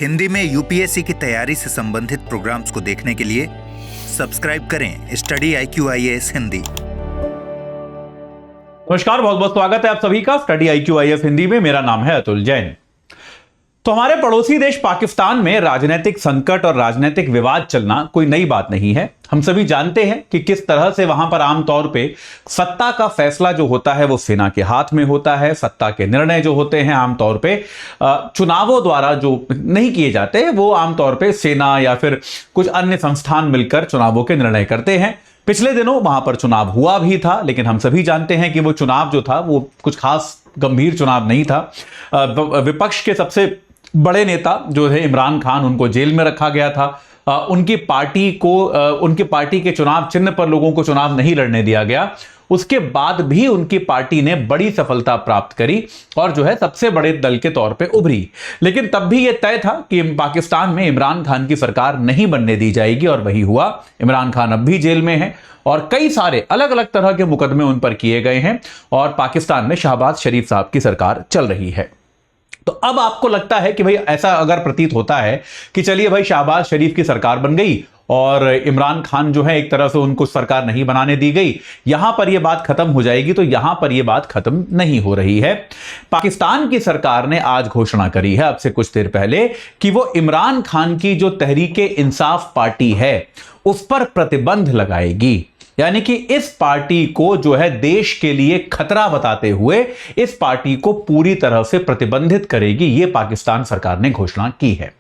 हिंदी में यूपीएससी की तैयारी से संबंधित प्रोग्राम्स को देखने के लिए सब्सक्राइब करें स्टडी IQ-IAS हिंदी। नमस्कार, बहुत बहुत स्वागत है आप सभी का स्टडी IQ-IAS हिंदी में। मेरा नाम है अतुल जैन। तो हमारे पड़ोसी देश पाकिस्तान में राजनीतिक संकट और राजनीतिक विवाद चलना कोई नई बात नहीं है। हम सभी जानते हैं कि किस तरह से वहां पर आमतौर पे सत्ता का फैसला जो होता है वो सेना के हाथ में होता है। सत्ता के निर्णय जो होते हैं आमतौर पे चुनावों द्वारा जो नहीं किए जाते, वो आमतौर पे सेना या फिर कुछ अन्य संस्थान मिलकर चुनावों के निर्णय करते हैं। पिछले दिनों वहां पर चुनाव हुआ भी था, लेकिन हम सभी जानते हैं कि वो चुनाव जो था वो कुछ खास गंभीर चुनाव नहीं था। विपक्ष के सबसे बड़े नेता जो है इमरान खान, उनको जेल में रखा गया था। उनकी पार्टी के चुनाव चिन्ह पर लोगों को चुनाव नहीं लड़ने दिया गया। उसके बाद भी उनकी पार्टी ने बड़ी सफलता प्राप्त करी और जो है सबसे बड़े दल के तौर पे उभरी। लेकिन तब भी यह तय था कि पाकिस्तान में इमरान खान की सरकार नहीं बनने दी जाएगी, और वही हुआ। इमरान खान अब भी जेल में है और कई सारे अलग अलग तरह के मुकदमे उन पर किए गए हैं और पाकिस्तान में शहबाज शरीफ साहब की सरकार चल रही है। तो अब आपको लगता है कि भाई ऐसा अगर प्रतीत होता है कि चलिए भाई शहबाज शरीफ की सरकार बन गई और इमरान खान जो है एक तरह से उनको सरकार नहीं बनाने दी गई, यहां पर यह बात खत्म हो जाएगी, तो यहां पर यह बात खत्म नहीं हो रही है। पाकिस्तान की सरकार ने आज घोषणा करी है अब से कुछ देर पहले कि वो इमरान खान की जो तहरीके इंसाफ पार्टी है उस पर प्रतिबंध लगाएगी। यानी कि इस पार्टी को जो है देश के लिए खतरा बताते हुए इस पार्टी को पूरी तरह से प्रतिबंधित करेगी। यह पाकिस्तान सरकार ने घोषणा की है।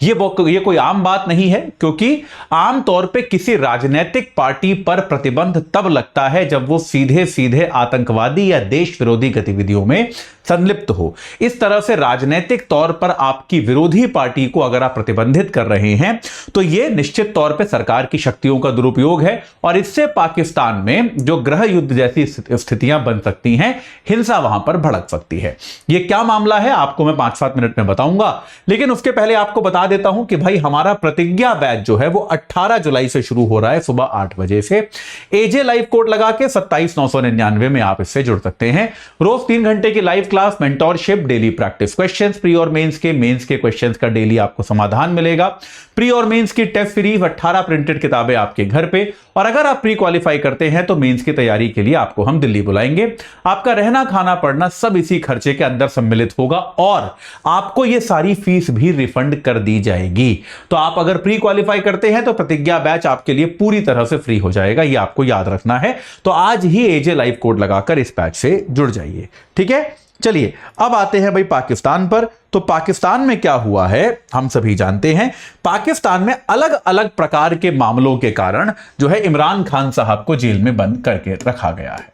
ये कोई आम बात नहीं है, क्योंकि आमतौर पे किसी राजनीतिक पार्टी पर प्रतिबंध तब लगता है जब वो सीधे सीधे आतंकवादी या देश विरोधी गतिविधियों में संलिप्त हो। इस तरह से राजनीतिक तौर पर आपकी विरोधी पार्टी को अगर आप प्रतिबंधित कर रहे हैं तो यह निश्चित तौर पर सरकार की शक्तियों का दुरुपयोग है और इससे पाकिस्तान में जो गृह युद्ध जैसी स्थितियां बन सकती हैं, हिंसा वहां पर भड़क सकती है। यह क्या मामला है आपको मैं 5-7 मिनट में बताऊंगा, लेकिन उसके पहले आपको बता देता हूं कि भाई हमारा प्रतिज्ञा बैच जो है वो 18 जुलाई से शुरू हो रहा है सुबह 8 बजे से। एजे लाइव कोड लगा के 27,999 में आप इससे जुड़ सकते हैं। रोज 3 घंटे की live class, mentorship, daily practice questions, pre और मेंस के क्वेश्चंस का डेली आपको समाधान मिलेगा। प्री और मेंस की टेस्ट सीरीज 18 प्रिंटेड किताबें आपके घर पे, और अगर आप प्री क्वालिफाई करते हैं तो मेंस की तैयारी के लिए आपको हम दिल्ली बुलाएंगे। आपका रहना खाना पढ़ना सब इसी खर्चे के अंदर सम्मिलित होगा और आपको यह सारी फीस भी रिफंड कर दी जाएगी। तो आप अगर प्री क्वालिफाई करते हैं तो प्रतिज्ञा बैच आपके लिए पूरी तरह से फ्री हो जाएगा, यह आपको याद रखना है। तो आज ही एजे लाइव कोड लगाकर इस बैच से जुड़ जाइए, ठीक है। चलिए अब आते हैं भाई पाकिस्तान पर। तो पाकिस्तान में क्या हुआ है हम सभी जानते हैं। पाकिस्तान में अलग अलग प्रकार के मामलों के कारण जो है इमरान खान साहब को जेल में बंद करके रखा गया है।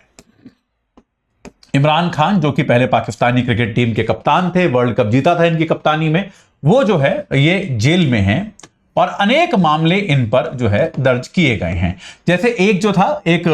इमरान खान जो कि पहले पाकिस्तानी क्रिकेट टीम के कप्तान थे, वर्ल्ड कप जीता था इनकी कप्तानी में, वो जो है ये जेल में हैं और अनेक मामले इन पर जो है दर्ज किए गए हैं। जैसे एक जो था, एक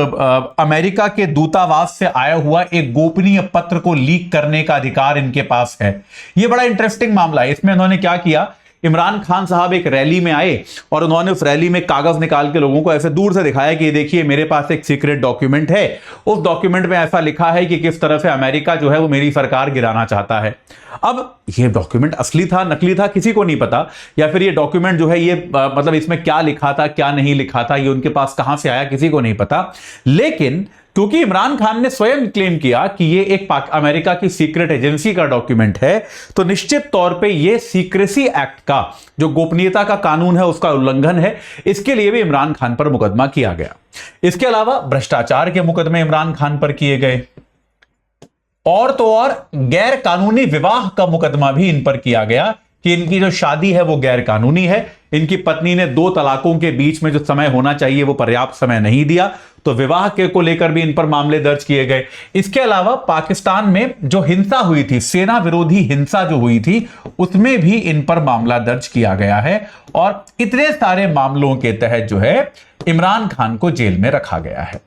अमेरिका के दूतावास से आया हुआ एक गोपनीय पत्र को लीक करने का अधिकार इनके पास है। यह बड़ा इंटरेस्टिंग मामला है। इसमें उन्होंने क्या किया, इमरान खान साहब एक रैली में आए और उन्होंने उस रैली में कागज निकाल के लोगों को ऐसे दूर से दिखाया कि ये देखिए मेरे पास एक सीक्रेट डॉक्यूमेंट है। उस डॉक्यूमेंट में ऐसा लिखा है कि किस तरह से अमेरिका जो है वो मेरी सरकार गिराना चाहता है। अब ये डॉक्यूमेंट असली था नकली था किसी को नहीं पता, या फिर ये डॉक्यूमेंट जो है ये मतलब इसमें क्या लिखा था क्या नहीं लिखा था, ये उनके पास कहां से आया किसी को नहीं पता। लेकिन क्योंकि इमरान खान ने स्वयं क्लेम किया कि ये एक अमेरिका की सीक्रेट एजेंसी का डॉक्यूमेंट है, तो निश्चित तौर पे ये सीक्रेसी एक्ट का जो गोपनीयता का कानून है उसका उल्लंघन है। इसके लिए भी इमरान खान पर मुकदमा किया गया। इसके अलावा भ्रष्टाचार के मुकदमे इमरान खान पर किए गए और तो और गैर कानूनी विवाह का मुकदमा भी इन पर किया गया कि इनकी जो शादी है वो गैर कानूनी है। इनकी पत्नी ने 2 तलाकों के बीच में जो समय होना चाहिए वो पर्याप्त समय नहीं दिया, तो विवाह के को लेकर भी इन पर मामले दर्ज किए गए। इसके अलावा पाकिस्तान में जो हिंसा हुई थी, सेना विरोधी हिंसा जो हुई थी, उसमें भी इन पर मामला दर्ज किया गया है और इतने सारे मामलों के तहत जो है इमरान खान को जेल में रखा गया है।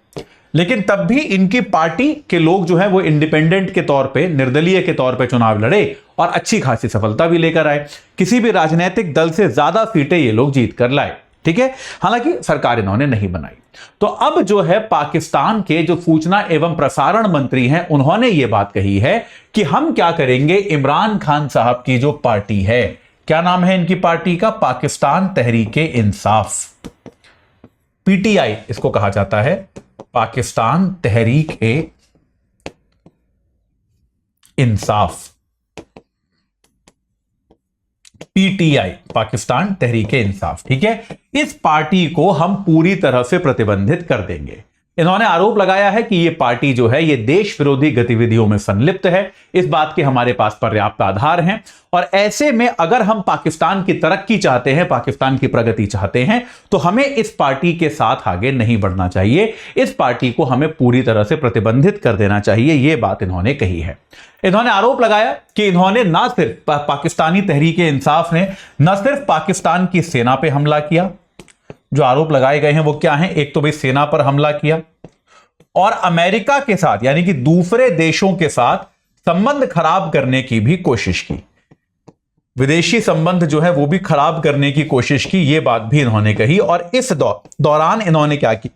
लेकिन तब भी इनकी पार्टी के लोग जो है वो इंडिपेंडेंट के तौर पे, निर्दलीय के तौर पे चुनाव लड़े और अच्छी खासी सफलता भी लेकर आए। किसी भी राजनीतिक दल से ज्यादा सीटें ये लोग जीत कर लाए, ठीक है। हालांकि सरकार इन्होंने नहीं बनाई। तो अब जो है पाकिस्तान के जो सूचना एवं प्रसारण मंत्री हैं, उन्होंने ये बात कही है कि हम क्या करेंगे, इमरान खान साहब की जो पार्टी है क्या नाम है इनकी पार्टी का? पाकिस्तान तहरीके इंसाफ, पीटीआई इसको कहा जाता है, पाकिस्तान तहरीक ए इंसाफ, पीटीआई, पाकिस्तान तहरीके इंसाफ। ठीक है, इस पार्टी को हम पूरी तरह से प्रतिबंधित कर देंगे। इन्होंने आरोप लगाया है कि यह पार्टी जो है यह देश विरोधी गतिविधियों में संलिप्त है। इस बात के हमारे पास पर्याप्त आधार हैं और ऐसे में अगर हम पाकिस्तान की तरक्की चाहते हैं, पाकिस्तान की प्रगति चाहते हैं, तो हमें इस पार्टी के साथ आगे नहीं बढ़ना चाहिए। इस पार्टी को हमें पूरी तरह से प्रतिबंधित कर देना चाहिए। यह बात इन्होंने कही है। इन्होंने आरोप लगाया कि इन्होंने ना सिर्फ पाकिस्तानी तहरीके इंसाफ ने न सिर्फ पाकिस्तान की सेना पर हमला किया, जो आरोप लगाए गए हैं वो क्या हैं? एक तो भाई सेना पर हमला किया और अमेरिका के साथ यानी कि दूसरे देशों के साथ संबंध खराब करने की भी कोशिश की, विदेशी संबंध जो है वो भी खराब करने की कोशिश की। ये बात भी इन्होंने कही। और इस दौरान इन्होंने क्या की?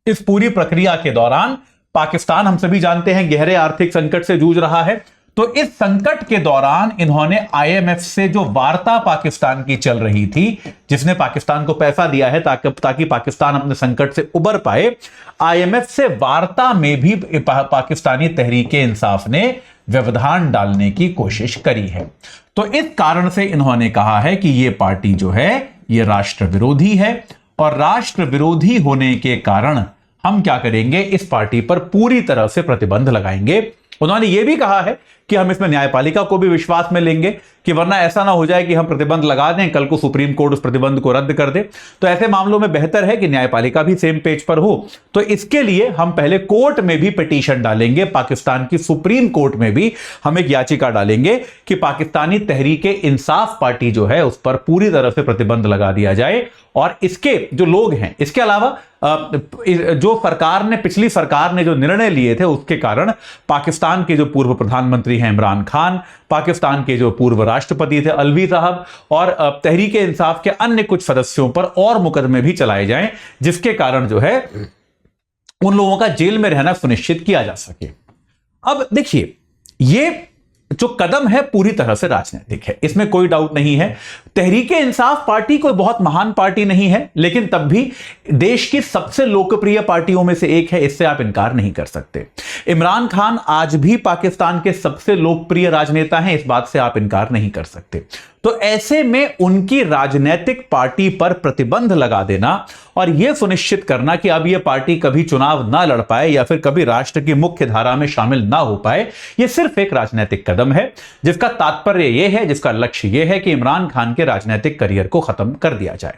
इस पूरी प्रक्रिया के दौरान पाकिस्तान, हम सभी जानते हैं, गहरे आर्थिक संकट से जूझ रहा है। तो इस संकट के दौरान इन्होंने आईएमएफ से जो वार्ता पाकिस्तान की चल रही थी, जिसने पाकिस्तान को पैसा दिया है ताकि पाकिस्तान अपने संकट से उबर पाए, आईएमएफ से वार्ता में भी पाकिस्तानी तहरीके इंसाफ ने व्यवधान डालने की कोशिश करी है। तो इस कारण से इन्होंने कहा है कि यह पार्टी जो है यह राष्ट्र विरोधी है और राष्ट्र विरोधी होने के कारण हम क्या करेंगे? इस पार्टी पर पूरी तरह से प्रतिबंध लगाएंगे। उन्होंने यह भी कहा है कि हम इसमें न्यायपालिका को भी विश्वास में लेंगे कि वरना ऐसा ना हो जाए कि हम प्रतिबंध लगा दें, कल को सुप्रीम कोर्ट उस प्रतिबंध को रद्द कर दे। तो ऐसे मामलों में बेहतर है कि न्यायपालिका भी सेम पेज पर हो। तो इसके लिए हम पहले कोर्ट में भी पिटीशन डालेंगे, पाकिस्तान की सुप्रीम कोर्ट में भी हम एक याचिका डालेंगे कि पाकिस्तानी तहरीके इंसाफ पार्टी जो है उस पर पूरी तरह से प्रतिबंध लगा दिया जाए। और इसके जो लोग हैं, इसके अलावा जो सरकार ने, पिछली सरकार ने जो निर्णय लिए थे उसके कारण पाकिस्तान के जो पूर्व प्रधानमंत्री हैं इमरान खान, पाकिस्तान के जो पूर्व राष्ट्रपति थे अलवी साहब और तहरीके इंसाफ के अन्य कुछ सदस्यों पर और मुकदमे भी चलाए जाएं, जिसके कारण जो है उन लोगों का जेल में रहना सुनिश्चित किया जा सके। अब देखिए, ये जो कदम है पूरी तरह से राजनीतिक है, इसमें कोई डाउट नहीं है। तहरीके इंसाफ पार्टी कोई बहुत महान पार्टी नहीं है, लेकिन तब भी देश की सबसे लोकप्रिय पार्टियों में से एक है, इससे आप इनकार नहीं कर सकते। इमरान खान आज भी पाकिस्तान के सबसे लोकप्रिय राजनेता हैं, इस बात से आप इनकार नहीं कर सकते। तो ऐसे में उनकी राजनीतिक पार्टी पर प्रतिबंध लगा देना और यह सुनिश्चित करना कि अब यह पार्टी कभी चुनाव ना लड़ पाए या फिर कभी राष्ट्र की मुख्य धारा में शामिल ना हो पाए, यह सिर्फ एक राजनीतिक कदम है, जिसका तात्पर्य यह है, जिसका लक्ष्य यह है कि इमरान खान के राजनीतिक करियर को खत्म कर दिया जाए।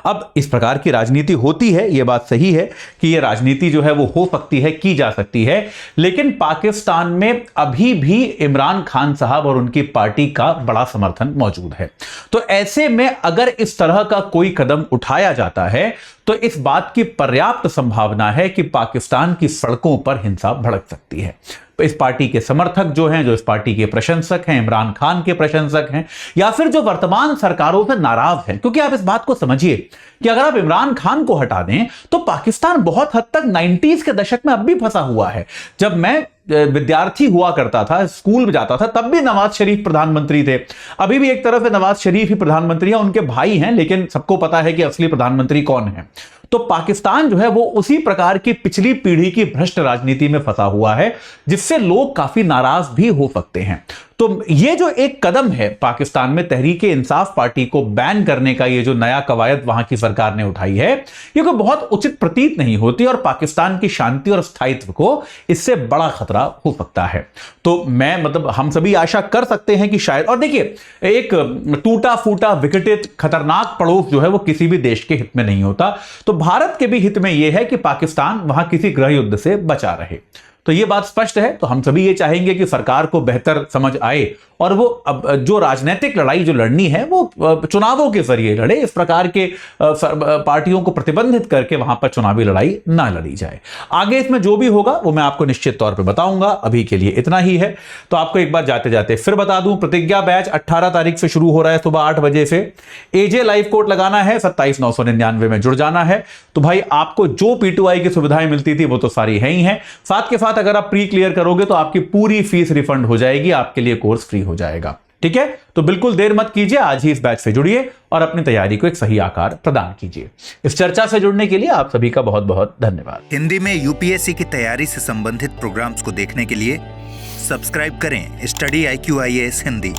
अब इस प्रकार की राजनीति होती है, यह बात सही है कि यह राजनीति जो है वो हो सकती है, की जा सकती है, लेकिन पाकिस्तान में अभी भी इमरान खान साहब और उनकी पार्टी का बड़ा समर्थन मौजूद है। तो ऐसे में अगर इस तरह का कोई कदम उठाया जाता है तो इस बात की पर्याप्त संभावना है कि पाकिस्तान की सड़कों पर हिंसा भड़क सकती है। इस पार्टी के समर्थक जो हैं, जो इस पार्टी के प्रशंसक हैं, इमरान खान के प्रशंसक हैं, या फिर जो वर्तमान सरकारों से नाराज हैं, क्योंकि आप इस बात को समझिए कि अगर आप इमरान खान को हटा दें तो पाकिस्तान बहुत हद तक 90s के दशक में अब भी फंसा हुआ है। जब मैं विद्यार्थी हुआ करता था, स्कूल में जाता था, तब भी नवाज शरीफ प्रधानमंत्री थे। अभी भी एक तरफ से नवाज शरीफ ही प्रधानमंत्री है, उनके भाई हैं, लेकिन सबको पता है कि असली प्रधानमंत्री कौन है। तो पाकिस्तान जो है वो उसी प्रकार की पिछली पीढ़ी की भ्रष्ट राजनीति में फंसा हुआ है, जिससे लोग काफी नाराज भी हो सकते हैं। तो ये जो एक कदम है पाकिस्तान में तहरीके इंसाफ पार्टी को बैन करने का, ये जो नया कवायद वहां की सरकार ने उठाई है, ये कोई बहुत उचित प्रतीत नहीं होती और पाकिस्तान की शांति और स्थायित्व को इससे बड़ा खतरा हो सकता है। तो मैं हम सभी आशा कर सकते हैं कि शायद, और देखिए, एक टूटा फूटा विघटित खतरनाक पड़ोस जो है वो किसी भी देश के हित में नहीं होता। तो भारत के भी हित में यह है कि पाकिस्तान वहां किसी गृह युद्ध से बचा रहे। तो यह बात स्पष्ट है। तो हम सभी ये चाहेंगे कि सरकार को बेहतर समझ आए और वो अब जो राजनीतिक लड़ाई जो लड़नी है वो चुनावों के जरिए लड़े, इस प्रकार के पार्टियों को प्रतिबंधित करके वहां पर चुनावी लड़ाई ना लड़ी जाए। आगे इसमें जो भी होगा वो मैं आपको निश्चित तौर पे बताऊंगा। अभी के लिए इतना ही है। तो आपको एक बार जाते जाते फिर बता दूं, प्रतिज्ञा बैच 18 तारीख से शुरू हो रहा है सुबह 8 बजे से। एजे लाइव कोड लगाना है, 27,999 में जुड़ जाना है। तो भाई आपको जो P2I की सुविधाएं मिलती थी वो तो सारी है ही हैं। साथ के साथ अगर आप प्री क्लियर करोगे तो आपकी पूरी फीस रिफंड हो जाएगी, आपके लिए कोर्स फ्री हो जाएगा। ठीक है, तो बिल्कुल देर मत कीजिए, आज ही इस बैच से जुड़िए और अपनी तैयारी को एक सही आकार प्रदान कीजिए। इस चर्चा से जुड़ने के लिए आप सभी का बहुत बहुत धन्यवाद। हिंदी में यूपीएससी की तैयारी से संबंधित प्रोग्राम्स को देखने के लिए सब्सक्राइब करें स्टडी IQ IAS हिंदी।